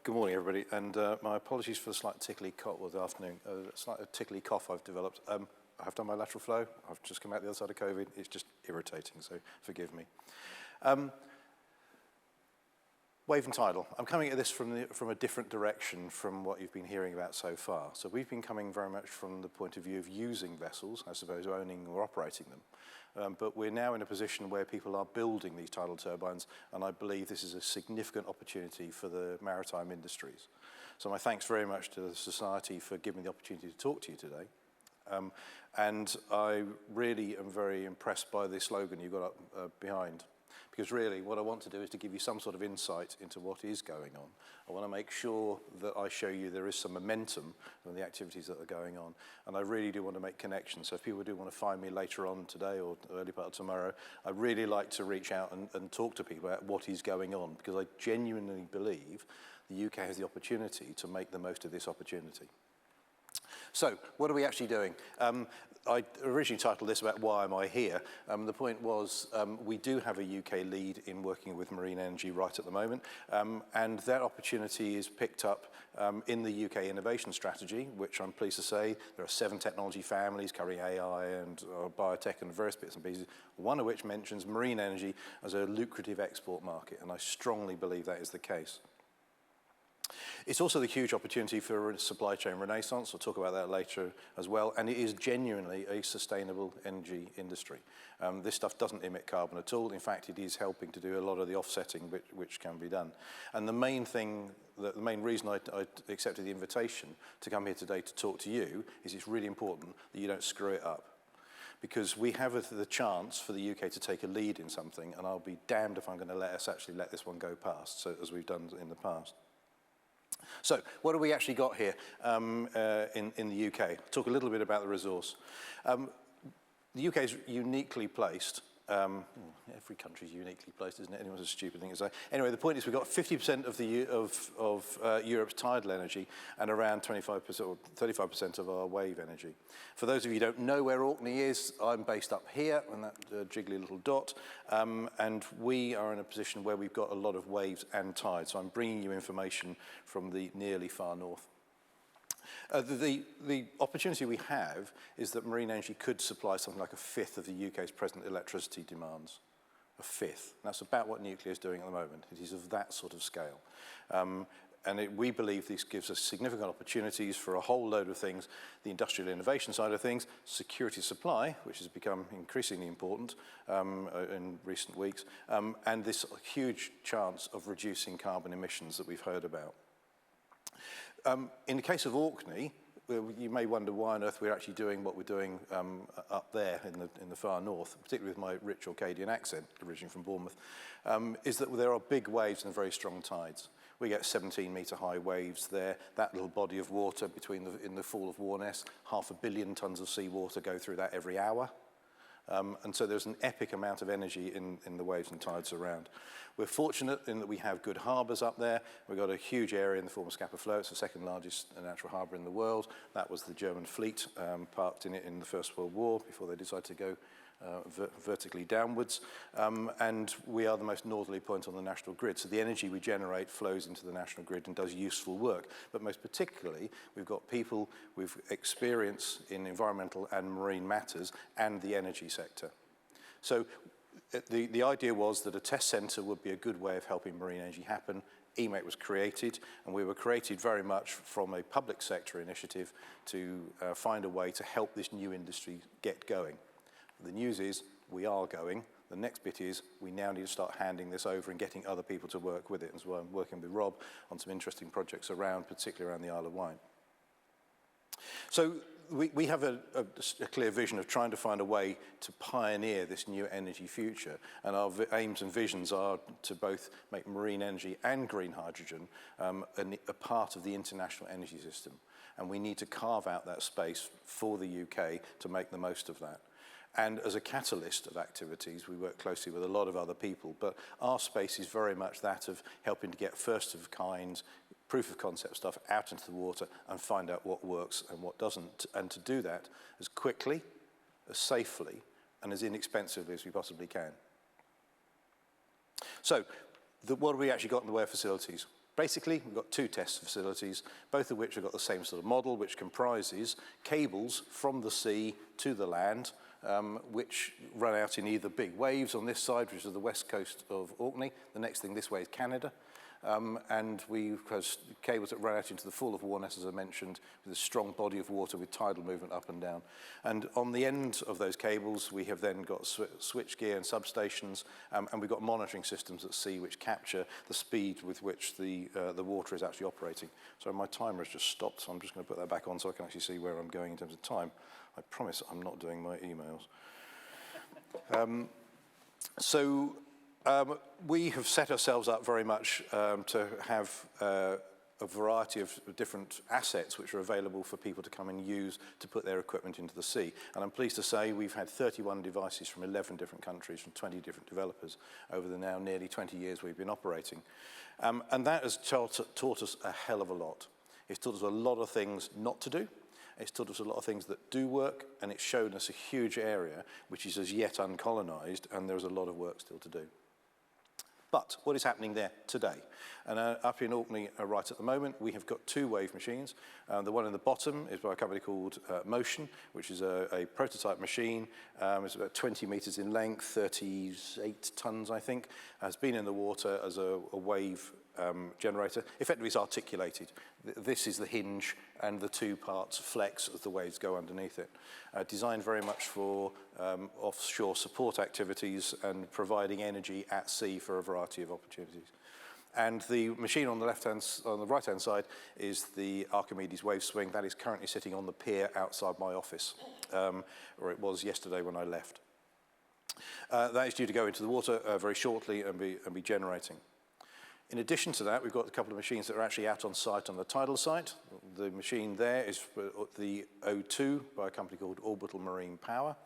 Good morning, everybody, and my apologies for the slight tickly cough this afternoon. Slight tickly cough I've developed. I have done my lateral flow. I've just come out the other side of COVID. It's just irritating, so forgive me. Wave and tidal. I'm coming at this from a different direction from what you've been hearing about so far. So we've been coming very much from the point of view of using vessels, I suppose owning or operating them. But we're now in a position where people are building these tidal turbines, and I believe this is a significant opportunity for the maritime industries. So my thanks very much to the Society for giving me the opportunity to talk to you today. And I really am very impressed by the slogan you got up behind. Because really, what I want to do is to give you some sort of insight into what is going on. I want to make sure that I show you there is some momentum on the activities that are going on. And I really do want to make connections. So if people do want to find me later on today or early part of tomorrow, I'd really like to reach out and talk to people about what is going on. Because I genuinely believe the UK has the opportunity to make the most of this opportunity. So, what are we actually doing? I originally titled this about why am I here. The point was we do have a UK lead in working with marine energy right at the moment, and that opportunity is picked up in the UK innovation strategy, which I'm pleased to say there are 7 technology families covering AI and biotech and various bits and pieces, one of which mentions marine energy as a lucrative export market, and I strongly believe that is the case. It's also the huge opportunity for a supply chain renaissance. We'll talk about that later as well. And it is genuinely a sustainable energy industry. This stuff doesn't emit carbon at all. In fact, it is helping to do a lot of the offsetting which can be done. And the main reason I accepted the invitation to come here today to talk to you is it's really important that you don't screw it up. Because we have the chance for the UK to take a lead in something, and I'll be damned if I'm going to let us actually let this one go past, so, as we've done in the past. So, what have we actually got here in the UK? I'll talk a little bit about the resource. The UK is uniquely placed. Every country is uniquely placed, isn't it? Anyone's a stupid thing to say. Anyway, the point is we've got 50% of Europe's tidal energy and around 25% or 35% of our wave energy. For those of you who don't know where Orkney is, I'm based up here on that jiggly little dot, and we are in a position where we've got a lot of waves and tides. So I'm bringing you information from the nearly far north. The opportunity we have is that marine energy could supply something like 1/5 of the UK's present electricity demands. 1/5. That's about what nuclear is doing at the moment. It is of that sort of scale. We believe this gives us significant opportunities for a whole load of things, the industrial innovation side of things, security supply, which has become increasingly important in recent weeks, and this huge chance of reducing carbon emissions that we've heard about. In the case of Orkney, you may wonder why on earth we're actually doing what we're doing up there in the far north, particularly with my rich Orcadian accent, originally from Bournemouth, is that there are big waves and very strong tides. We get 17-metre high waves there. That little body of water in the Fall of Warness, 500 million tonnes of seawater go through that every hour. And so there's an epic amount of energy in the waves and tides around. We're fortunate in that we have good harbours up there. We've got a huge area in the former Scapa Flow. It's the second largest natural harbour in the world. That was the German fleet parked in it in the First World War before they decided to go vertically downwards. And we are the most northerly point on the national grid. So the energy we generate flows into the national grid and does useful work. But most particularly, we've got people with experience in environmental and marine matters and the energy sector. So the idea was that a test centre would be a good way of helping marine energy happen. EMEC was created, and we were created very much from a public sector initiative to find a way to help this new industry get going. The news is we are going. The next bit is we now need to start handing this over and getting other people to work with it. As well, I'm working with Rob on some interesting projects particularly around the Isle of Wight. So we have a clear vision of trying to find a way to pioneer this new energy future. And our aims and visions are to both make marine energy and green hydrogen a part of the international energy system. And we need to carve out that space for the UK to make the most of that. And as a catalyst of activities, we work closely with a lot of other people, but our space is very much that of helping to get first of kind, proof of concept stuff out into the water and find out what works and what doesn't, and to do that as quickly, as safely, and as inexpensively as we possibly can. So, what have we actually got in the way of facilities? Basically, we've got two test facilities, both of which have got the same sort of model, which comprises cables from the sea to the land, which run out in either big waves on this side, which is the west coast of Orkney. The next thing this way is Canada. And we have cables that run out into the Fall of Warness, as I mentioned, with a strong body of water with tidal movement up and down. And on the end of those cables, we have then got switchgear and substations, and we've got monitoring systems at sea which capture the speed with which the water is actually operating. So my timer has just stopped, so I'm just going to put that back on so I can actually see where I'm going in terms of time. I promise I'm not doing my emails. We have set ourselves up very much to have a variety of different assets which are available for people to come and use to put their equipment into the sea. And I'm pleased to say we've had 31 devices from 11 different countries, from 20 different developers over the now nearly 20 years we've been operating. And that has taught us a hell of a lot. It's taught us a lot of things not to do. It's taught us a lot of things that do work, and it's shown us a huge area which is as yet uncolonised, and there's a lot of work still to do. But what is happening there today? And up in Orkney right at the moment, we have got two wave machines. The one in the bottom is by a company called Motion, which is a prototype machine. It's about 20 metres in length, 38 tonnes, I think. Has been in the water as a wave generator. Effectively, it's articulated. This is the hinge, and the two parts flex as the waves go underneath it. Designed very much for offshore support activities and providing energy at sea for a variety of opportunities. And the machine on the right-hand side is the Archimedes wave swing. That is currently sitting on the pier outside my office, or it was yesterday when I left. That is due to go into the water very shortly and be generating. In addition to that, we've got a couple of machines that are actually out on site on the Tidal site. The machine there is the O2 by a company called Orbital Marine Power,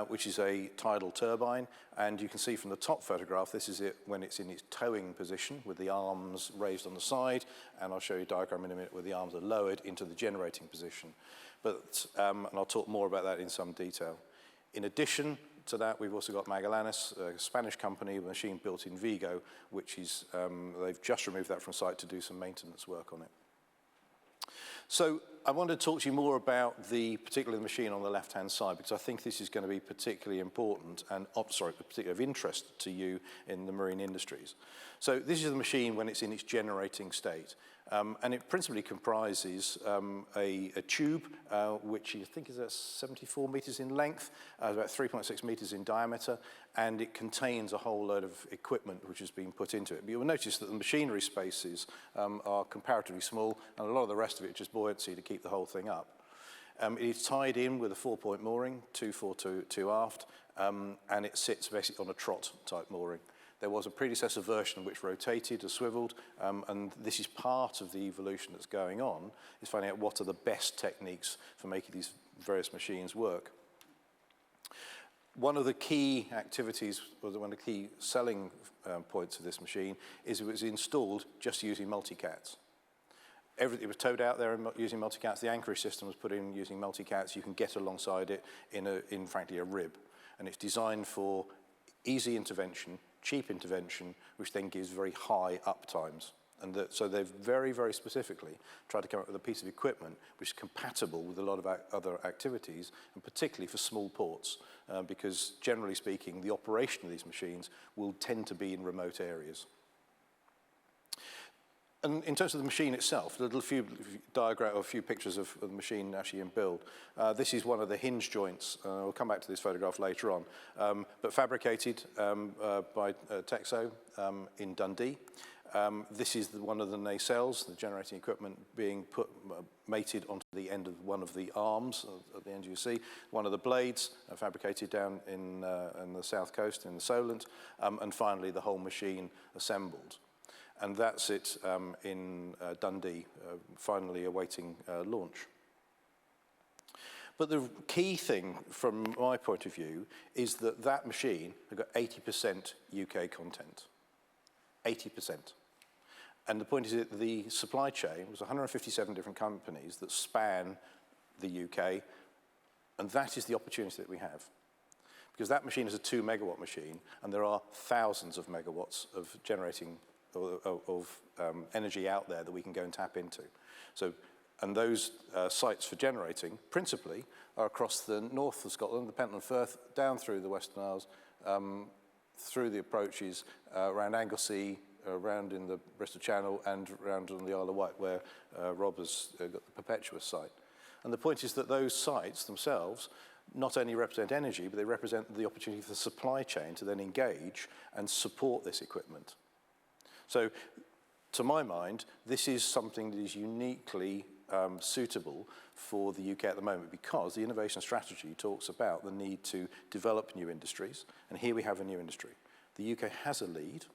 which is a tidal turbine. And you can see from the top photograph, this is it when it's in its towing position with the arms raised on the side. And I'll show you a diagram in a minute where the arms are lowered into the generating position. And I'll talk more about that in some detail. In addition to that, we've also got Magallanes, a Spanish company, a machine built in Vigo, which is, they've just removed that from site to do some maintenance work on it. So I want to talk to you more about the particular machine on the left-hand side, because I think this is going to be particularly important and, particularly of interest to you in the marine industries. So this is the machine when it's in its generating state. And it principally comprises a tube, which I think is 74 meters in length, about 3.6 meters in diameter, and it contains a whole load of equipment which has been put into it. But you'll notice that the machinery spaces are comparatively small, and a lot of the rest of it is just buoyancy to keep the whole thing up. It is tied in with a 4-point mooring, 2 fore, 2 aft, and it sits basically on a trot-type mooring. There was a predecessor version which rotated or swiveled, and this is part of the evolution that's going on, is finding out what are the best techniques for making these various machines work. One of the key activities, or one of the key selling points of this machine, is it was installed just using multicats. It was towed out there using multicats. The anchorage system was put in using multicats. You can get alongside it in frankly, a rib. And it's designed for easy intervention, cheap intervention, which then gives very high uptimes. And so they've very, very specifically tried to come up with a piece of equipment which is compatible with a lot of other activities, and particularly for small ports, because generally speaking, the operation of these machines will tend to be in remote areas. And in terms of the machine itself, a few pictures of the machine actually in build. This is one of the hinge joints. We'll come back to this photograph later on, but fabricated by Texo in Dundee. This is one of the nacelles, the generating equipment, being mated onto the end of one of the arms at the end you see. One of the blades fabricated down in the south coast in the Solent, and finally the whole machine assembled. And that's it in Dundee, finally awaiting launch. But the key thing from my point of view is that that machine has got 80% UK content. 80%. And the point is that the supply chain was 157 different companies that span the UK, and that is the opportunity that we have. Because that machine is a 2 megawatt machine, and there are thousands of megawatts of generating energy out there that we can go and tap into. So, and those sites for generating, principally, are across the north of Scotland, the Pentland Firth, down through the Western Isles, through the approaches around Anglesey, around in the Bristol Channel, and around on the Isle of Wight, where Rob has got the Perpetuous site. And the point is that those sites themselves not only represent energy, but they represent the opportunity for the supply chain to then engage and support this equipment. So, to my mind, this is something that is uniquely suitable for the UK at the moment, because the innovation strategy talks about the need to develop new industries, and here we have a new industry. The UK has a lead.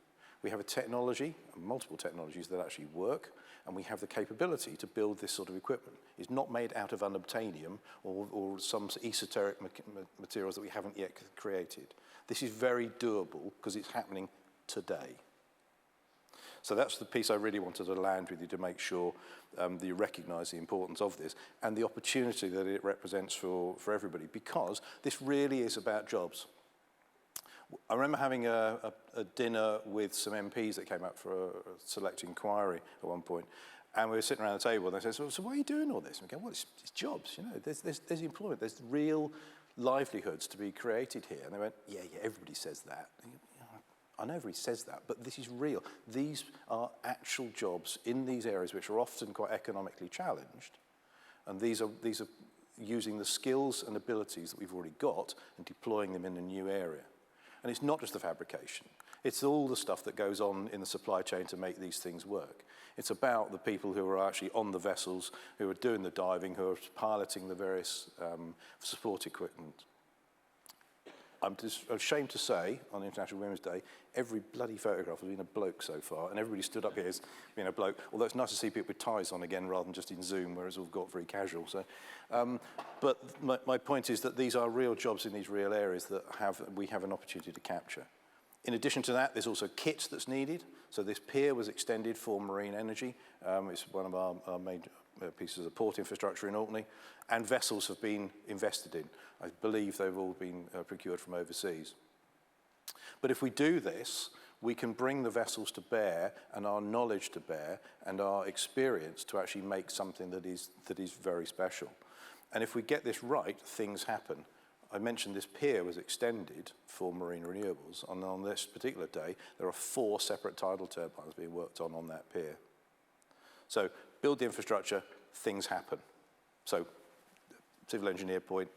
We have a technology, multiple technologies that actually work, and we have the capability to build this sort of equipment. It's not made out of unobtainium or some esoteric materials that we haven't yet created. This is very doable because it's happening today. So that's the piece I really wanted to land with you, to make sure that you recognise the importance of this and the opportunity that it represents for everybody, because this really is about jobs. I remember having a dinner with some MPs that came up for a select inquiry at one point, and we were sitting around the table, and they said, so why are you doing all this? And we go, well, it's jobs, you know, there's employment, there's real livelihoods to be created here. And they went, yeah, everybody says that. I know everybody says that, but this is real. These are actual jobs in these areas which are often quite economically challenged, and these are using the skills and abilities that we've already got and deploying them in a new area. And it's not just the fabrication. It's all the stuff that goes on in the supply chain to make these things work. It's about the people who are actually on the vessels, who are doing the diving, who are piloting the various support equipment. I'm just ashamed to say, on International Women's Day, every bloody photograph has been a bloke so far, and everybody stood up here as being a bloke, although it's nice to see people with ties on again rather than just in Zoom, where it's all got very casual. So, but my point is that these are real jobs in these real areas that we have an opportunity to capture. In addition to that, there's also kit that's needed. So this pier was extended for marine energy. It's one of our major pieces of port infrastructure in Orkney, and vessels have been invested in. I believe they've all been procured from overseas. But if we do this, we can bring the vessels to bear and our knowledge to bear and our experience to actually make something that is very special. And if we get this right, things happen. I mentioned this pier was extended for marine renewables, and on this particular day, there are 4 separate tidal turbines being worked on that pier. So build the infrastructure, things happen. So civil engineer point,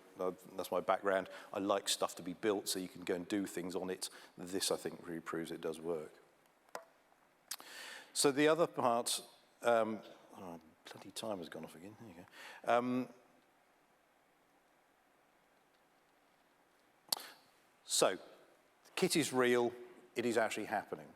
that's my background. I like stuff to be built so you can go and do things on it. This, I think, really proves it does work. So the other part, bloody time has gone off again, there you go. So, kit is real, it is actually happening.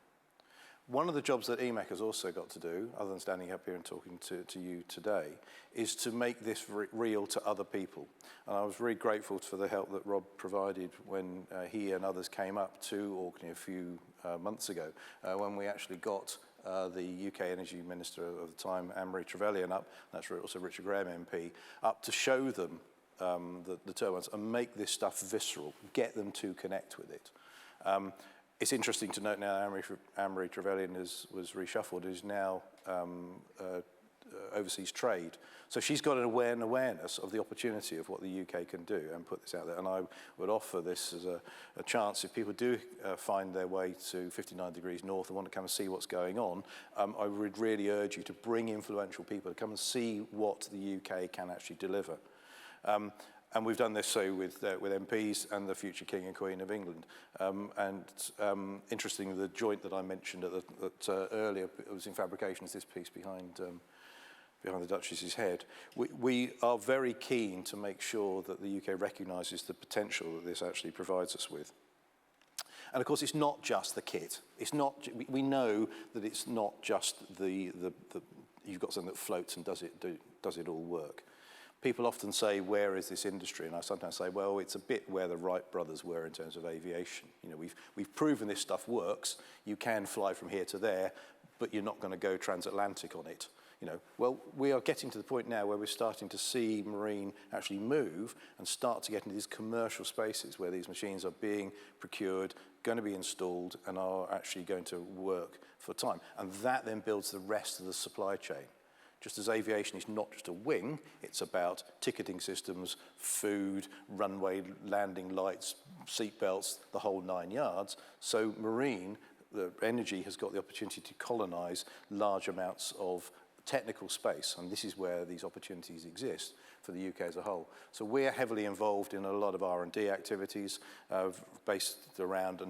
One of the jobs that EMEC has also got to do, other than standing up here and talking to you today, is to make this real to other people. And I was really grateful for the help that Rob provided when he and others came up to Orkney a few months ago, when we actually got the UK Energy Minister of the time, Anne-Marie Trevelyan, up, that's also Richard Graham MP, up to show them the turbines and make this stuff visceral, get them to connect with it. It's interesting to note now Anne-Marie Trevelyan was reshuffled, is now overseas trade. So she's got an awareness of the opportunity of what the UK can do and put this out there. And I would offer this as a chance, if people do find their way to 59 degrees north and want to come and see what's going on, I would really urge you to bring influential people to come and see what the UK can actually deliver. And we've done this so with MPs and the future King and Queen of England. Interestingly, the joint that I mentioned earlier, it was in fabrication, is this piece behind the Duchess's head. We are very keen to make sure that the UK recognises the potential that this actually provides us with. And of course, it's not just the kit. It's not. We know that it's not just you've got something that floats and does it all work. People often say, where is this industry? And I sometimes say, well, it's a bit where the Wright brothers were in terms of aviation. You know, we've proven this stuff works. You can fly from here to there, but you're not going to go transatlantic on it. You know, well, we are getting to the point now where we're starting to see marine actually move and start to get into these commercial spaces where these machines are being procured, going to be installed and are actually going to work for time. And that then builds the rest of the supply chain. Just as aviation is not just a wing, it's about ticketing systems, food, runway landing lights, seat belts, the whole 9 yards. So marine, the energy has got the opportunity to colonize large amounts of technical space, and this is where these opportunities exist for the UK as a whole. So we're heavily involved in a lot of R&D activities based around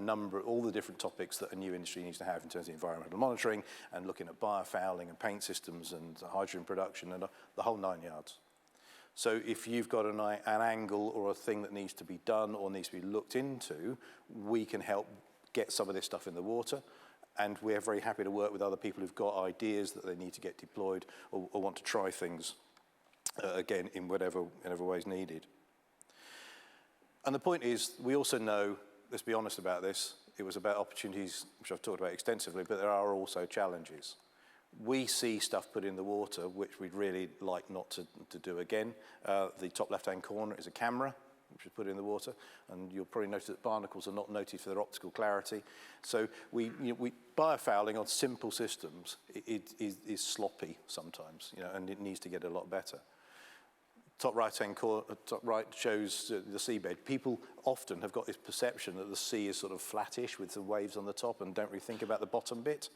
all the different topics that a new industry needs to have in terms of environmental monitoring and looking at biofouling and paint systems and hydrogen production and the whole 9 yards. So if you've got an angle or a thing that needs to be done or needs to be looked into, we can help get some of this stuff in the water. And we're very happy to work with other people who've got ideas that they need to get deployed or want to try things, again, in whatever ways needed. And the point is, we also know, let's be honest about this, it was about opportunities, which I've talked about extensively, but there are also challenges. We see stuff put in the water, which we'd really like not to do again. The top left-hand corner is a camera, which is put in the water, and you'll probably notice that barnacles are not noted for their optical clarity. So biofouling on simple systems is sloppy sometimes, and it needs to get a lot better. Top right-hand corner, top right shows the seabed. People often have got this perception that the sea is sort of flattish with the waves on the top and don't really think about the bottom bit.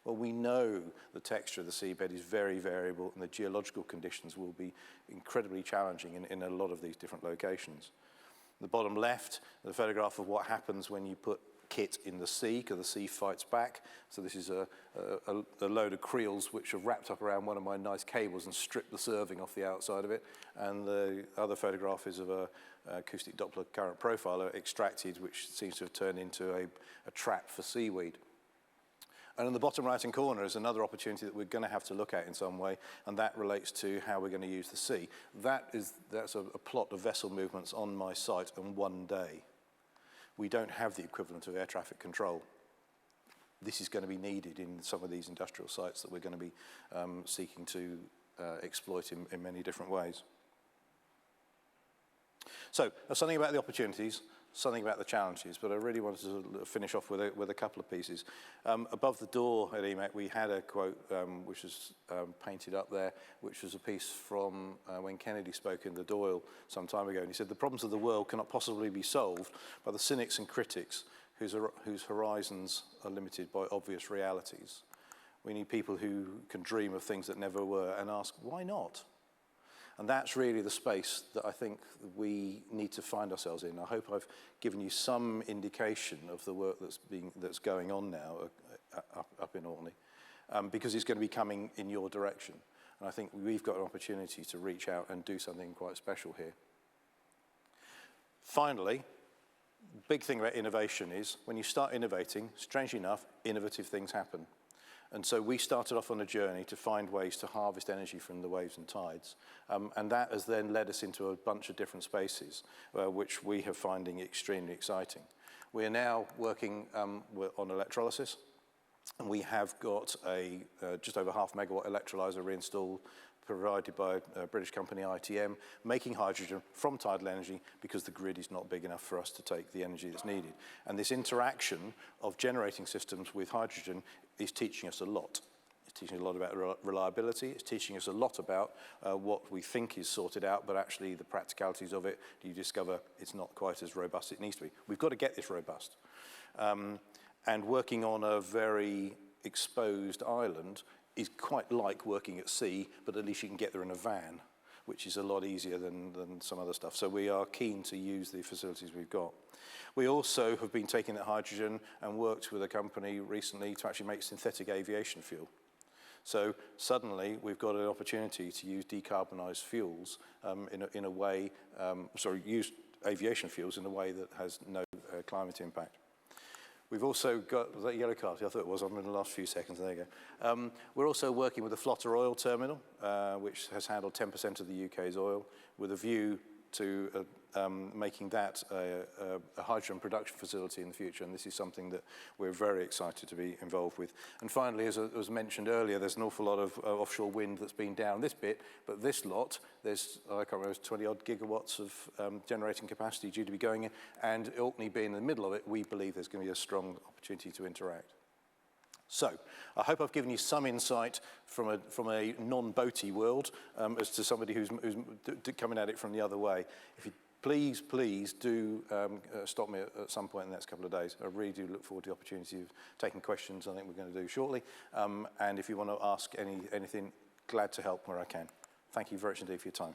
Well, we know the texture of the seabed is very variable and the geological conditions will be incredibly challenging in a lot of these different locations. The bottom left, the photograph of what happens when you put kit in the sea, because the sea fights back. So this is a load of creels which are wrapped up around one of my nice cables and stripped the serving off the outside of it. And the other photograph is of a acoustic Doppler current profiler extracted, which seems to have turned into a trap for seaweed. And in the bottom right-hand corner is another opportunity that we're going to have to look at in some way, and that relates to how we're going to use the sea. That's a plot of vessel movements on my site in one day. We don't have the equivalent of air traffic control. This is going to be needed in some of these industrial sites that we're going to be seeking to exploit in many different ways. So, something about the opportunities, something about the challenges, but I really wanted to finish off with a couple of pieces. Above the door at EMAC, we had a quote which was painted up there, which was a piece from when Kennedy spoke in the Doyle some time ago, and he said, "The problems of the world cannot possibly be solved by the cynics and critics whose horizons are limited by obvious realities. We need people who can dream of things that never were and ask, why not?" And that's really the space that I think we need to find ourselves in. I hope I've given you some indication of the work that's going on now up in Orkney, because it's going to be coming in your direction. And I think we've got an opportunity to reach out and do something quite special here. Finally, big thing about innovation is when you start innovating, strangely enough, innovative things happen. And so we started off on a journey to find ways to harvest energy from the waves and tides. And that has then led us into a bunch of different spaces, which we are finding extremely exciting. We are now working on electrolysis. And we have got a just over 0.5 megawatt electrolyzer reinstalled, provided by a British company, ITM, making hydrogen from tidal energy because the grid is not big enough for us to take the energy that's needed. And this interaction of generating systems with hydrogen is teaching us a lot. It's teaching a lot about reliability. It's teaching us a lot about what we think is sorted out, but actually the practicalities of it, you discover it's not quite as robust as it needs to be. We've got to get this robust. And working on a very exposed island is quite like working at sea, but at least you can get there in a van, which is a lot easier than some other stuff. So we are keen to use the facilities we've got. We also have been taking that hydrogen and worked with a company recently to actually make synthetic aviation fuel. So suddenly we've got an opportunity to use decarbonised fuels in a way, use aviation fuels in a way that has no climate impact. We've also got, was that yellow card? I thought it was, I'm in the last few seconds, there you go. We're also working with the Flotter oil terminal, which has handled 10% of the UK's oil, with a view to making that a hydrogen production facility in the future, and this is something that we're very excited to be involved with. And finally, as was mentioned earlier, there's an awful lot of offshore wind that's been down this bit, but this lot, there's, I can't remember, 20-odd gigawatts of generating capacity due to be going in, and Orkney being in the middle of it, we believe there's going to be a strong opportunity to interact. So, I hope I've given you some insight from a non-boaty world as to somebody who's coming at it from the other way. If you please do stop me at some point in the next couple of days. I really do look forward to the opportunity of taking questions. I think we're going to do shortly. And if you want to ask anything, glad to help where I can. Thank you very much indeed for your time.